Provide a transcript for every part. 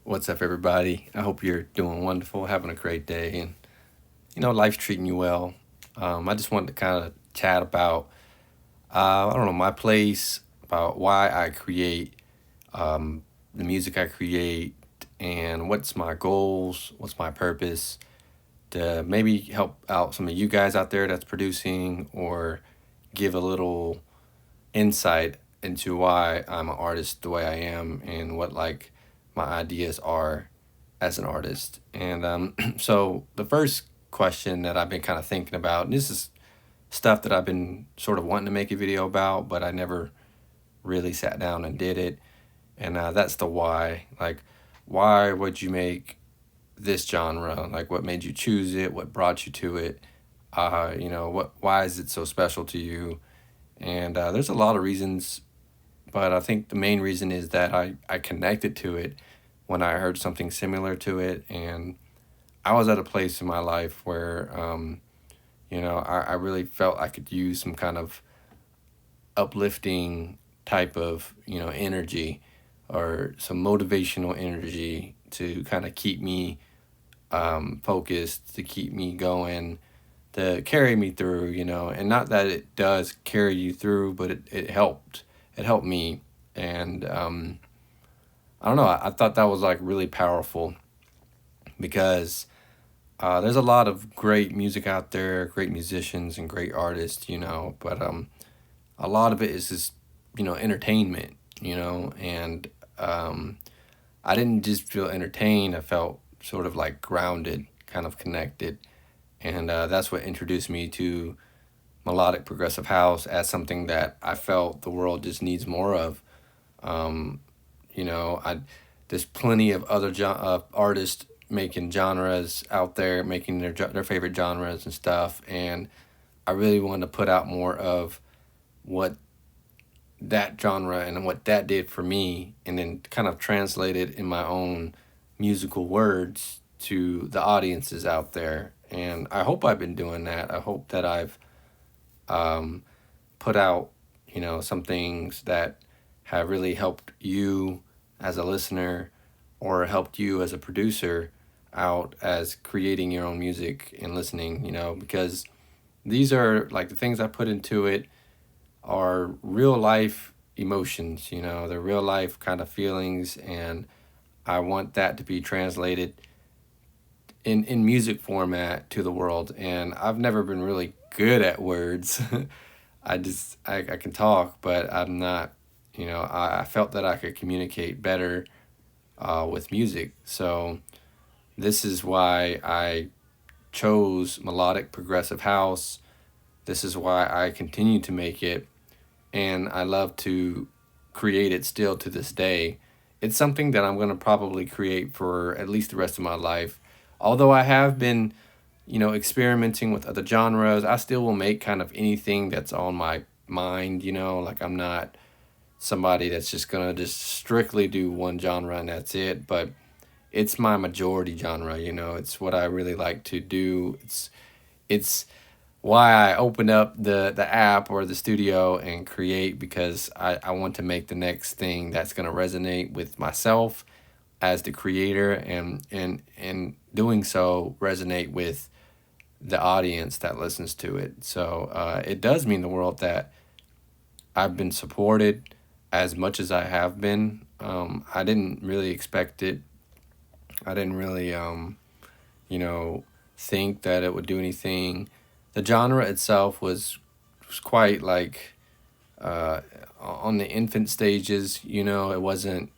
What's up, everybody? I hope you're doing wonderful, having a great day, and life's treating you well. I just wanted to kind of chat about, I don't know, my place, about why I create the music I create, and what's my goals, what's my purpose, to maybe help out some of you guys out there that's producing, or give a little insight into why I'm an artist the way I am, and what like my ideas are as an artist. And so the first question that I've been kind of thinking about, and this is stuff that I've been sort of wanting to make a video about, but I never really sat down and did it. And that's the why. Like, why would you make this genre? Like, what made you choose it? What brought you to it? What? Why is it so special to you? And there's a lot of reasons, but I think the main reason is that I connected to it when I heard something similar to it. And I was at a place in my life where, I really felt I could use some kind of uplifting type of, energy, or some motivational energy to kind of keep me focused, to keep me going, to carry me through, and not that it does carry you through, but it helped. It helped me. And I don't know, I thought that was like really powerful because there's a lot of great music out there, great musicians and great artists, but a lot of it is just, entertainment, and I didn't just feel entertained, I felt sort of like grounded, kind of connected. And that's what introduced me to melodic progressive house as something that I felt the world just needs more of. Um, I there's plenty of other artists making genres out there, making their favorite genres and stuff, and I really wanted to put out more of what that genre and what that did for me, and then kind of translate it in my own musical words to the audiences out there. And I hope I've been doing that. I hope that I've um, put out, some things that have really helped you as a listener, or helped you as a producer out as creating your own music and listening, because these are like the things I put into it are real life emotions, they're real life kind of feelings, and I want that to be translated in music format to the world. And I've never been really good at words. I can talk, but I'm not, I felt that I could communicate better with music. So this is why I chose melodic progressive house. This is why I continue to make it, and I love to create it still to this day. It's something that I'm going to probably create for at least the rest of my life. Although I have been, experimenting with other genres, I still will make kind of anything that's on my mind, like I'm not somebody that's just going to just strictly do one genre and that's it, but it's my majority genre, it's what I really like to do. It's why I open up the app or the studio and create, because I want to make the next thing that's going to resonate with myself as the creator, and doing so resonate with the audience that listens to it. So it does mean the world that I've been supported as much as I have been. I didn't really expect it. I didn't really you know think that it would do anything. The genre itself was quite like on the infant stages. It wasn't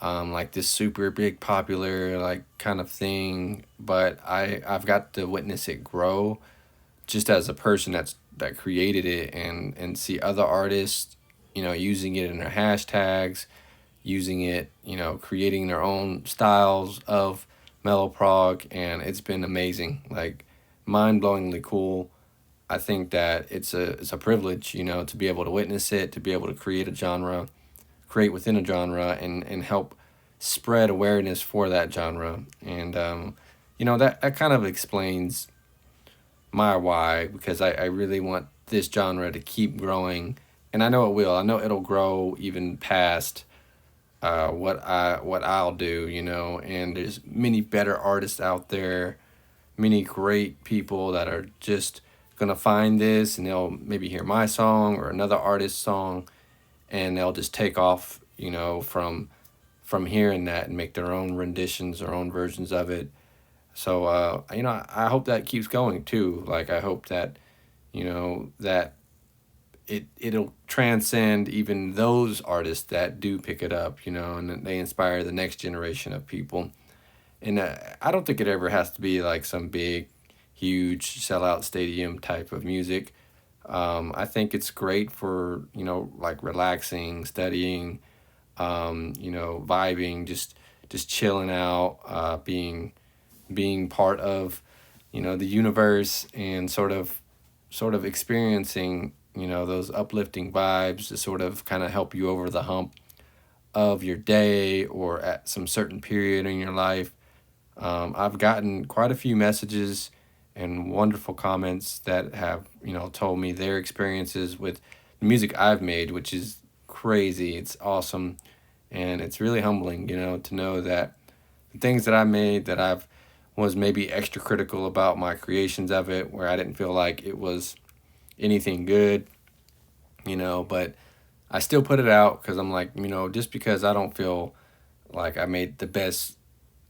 like this super big popular like kind of thing, but I've got to witness it grow just as a person that created it, and see other artists using it in their hashtags, using it, creating their own styles of mellow prog, and it's been amazing, like mind-blowingly cool. I think that it's a privilege, to be able to witness it, to be able to create a genre, create within a genre, and help spread awareness for that genre. And that kind of explains my why, because I really want this genre to keep growing, and I know it will. I know it'll grow even past what I'll do, and there's many better artists out there, many great people that are just gonna find this and they'll maybe hear my song or another artist's song and they'll just take off, from hearing that and make their own renditions, their own versions of it. So I hope that keeps going too. Like I hope that that it'll transcend even those artists that do pick it up, and that they inspire the next generation of people. And I don't think it ever has to be like some big, huge sellout stadium type of music. I think it's great for like relaxing, studying, vibing, just chilling out, being part of the universe and sort of experiencing those uplifting vibes to sort of kind of help you over the hump of your day or at some certain period in your life. I've gotten quite a few messages and wonderful comments that have told me their experiences with the music I've made, which is crazy. It's awesome, and it's really humbling, to know that the things that I made that I've was maybe extra critical about my creations of it, where I didn't feel like it was anything good, but I still put it out because I'm like, just because I don't feel like I made the best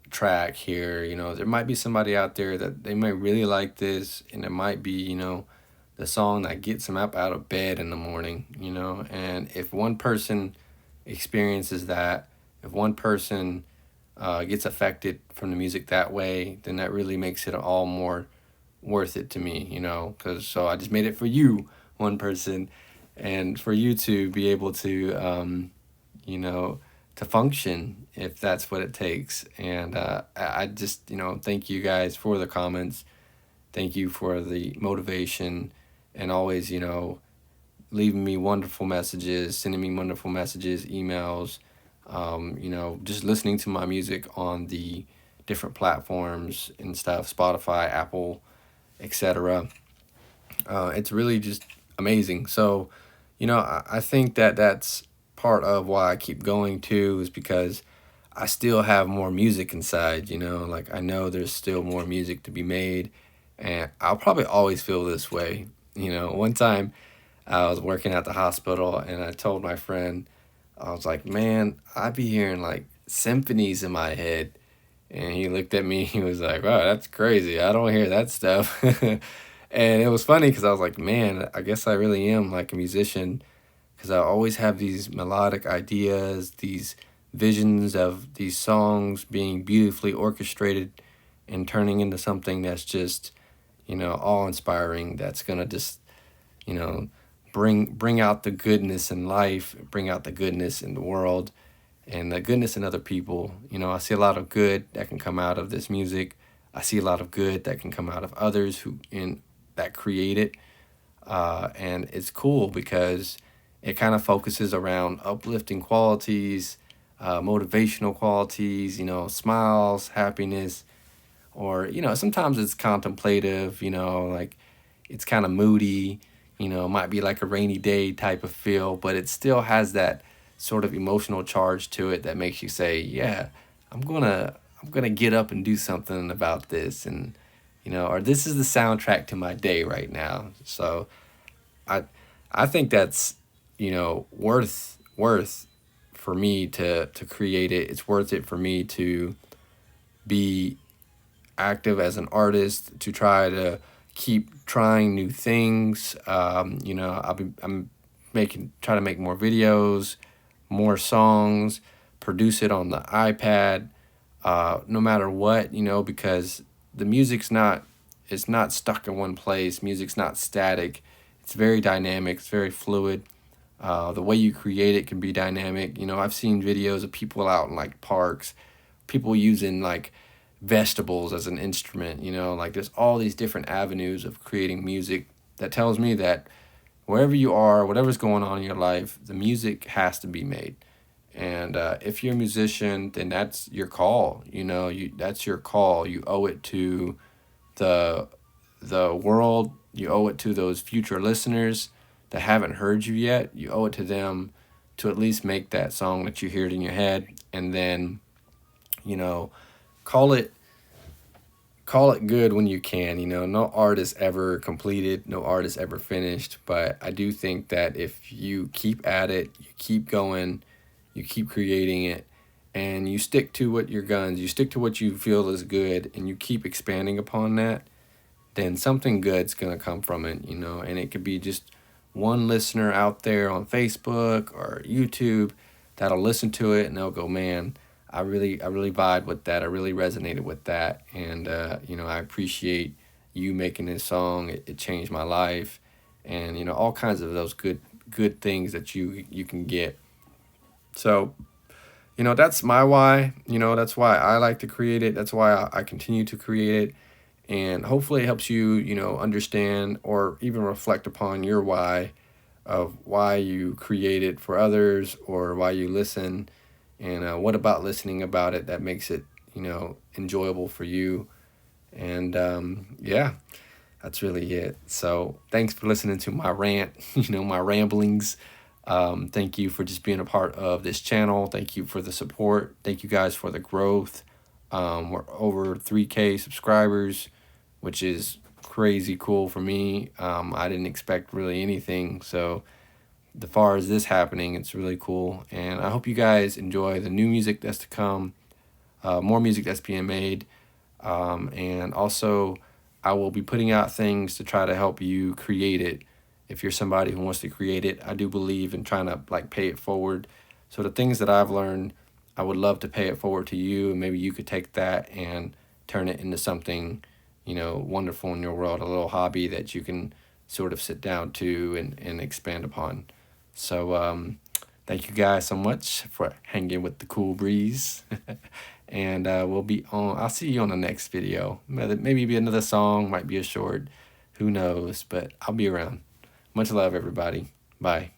track here, there might be somebody out there that they might really like this, and it might be, the song that gets them up out of bed in the morning, and if one person experiences that, if one person gets affected from the music that way, then that really makes it all more worth it to me, because so I just made it for you, one person, and for you to be able to, you know, to function if that's what it takes. And I just, thank you guys for the comments. Thank you for the motivation and always, leaving me wonderful messages, sending me wonderful messages, emails, just listening to my music on the different platforms and stuff, Spotify, Apple, etc. It's really just amazing. So, I think that that's part of why I keep going too, is because I still have more music inside, like I know there's still more music to be made, and I'll probably always feel this way. One time I was working at the hospital and I told my friend, I was like, man, I be hearing like symphonies in my head. And he looked at me, he was like, wow, that's crazy. I don't hear that stuff. And it was funny because I was like, man, I guess I really am like a musician because I always have these melodic ideas, these visions of these songs being beautifully orchestrated and turning into something that's just, awe inspiring, that's gonna just, you know, bring out the goodness in life, bring out the goodness in the world and the goodness in other people. I see a lot of good that can come out of this music. I see a lot of good that can come out of others that create it. And it's cool because it kind of focuses around uplifting qualities, motivational qualities, smiles, happiness, or, sometimes it's contemplative, like it's kind of moody, it might be like a rainy day type of feel, but it still has that sort of emotional charge to it that makes you say, yeah, I'm gonna get up and do something about this, and or this is the soundtrack to my day right now. So I I think that's worth for me to create it. It's worth it for me to be active as an artist, to try to keep trying new things. I'm making try to make more videos, more songs, produce it on the iPad, no matter what, because the music's not it's not stuck in one place. Music's not static. It's very dynamic. It's very fluid. The way you create it can be dynamic. I've seen videos of people out in like parks, people using like vegetables as an instrument. Like there's all these different avenues of creating music that tells me that wherever you are, whatever's going on in your life, the music has to be made. And if you're a musician, then that's your call. That's your call. You owe it to the the world. You owe it to those future listeners that haven't heard you yet. You owe it to them to at least make that song that you heard in your head, and then, you know, call it call it good when you can. You know, no art is ever completed, no art is ever finished, but I do think that if you keep at it, you keep going, you keep creating it, and you stick to what your guns, you stick to what you feel is good, and you keep expanding upon that, then something good's gonna come from it, you know. And it could be just one listener out there on Facebook or YouTube that'll listen to it and they'll go, man, I really vibe with that. I really resonated with that, and you know, I appreciate you making this song. It changed my life, and you know, all kinds of those good things that you can get. So you know, that's my why. You know, that's why I like to create it. That's why I continue to create it, and hopefully it helps you, you know, understand or even reflect upon your why of why you create it for others or why you listen, and what about listening about it that makes it, you know, enjoyable for you. And yeah, that's really it. So thanks for listening to my rant, you know, my ramblings. Thank you for just being a part of this channel. Thank you for the support. Thank you guys for the growth. We're over 3K subscribers, which is crazy cool for me. I didn't expect really anything. So as far as this happening, it's really cool. And I hope you guys enjoy the new music that's to come, more music that's being made. And also, I will be putting out things to try to help you create it. If you're somebody who wants to create it, I do believe in trying to like pay it forward. So the things that I've learned, I would love to pay it forward to you, and maybe you could take that and turn it into something, you know, wonderful in your world, a little hobby that you can sort of sit down to and expand upon. So thank you guys so much for hanging with the cool breeze. And we'll be on, I'll see you on the next video. Maybe be another song, might be a short, who knows, but I'll be around. Much love, everybody. Bye.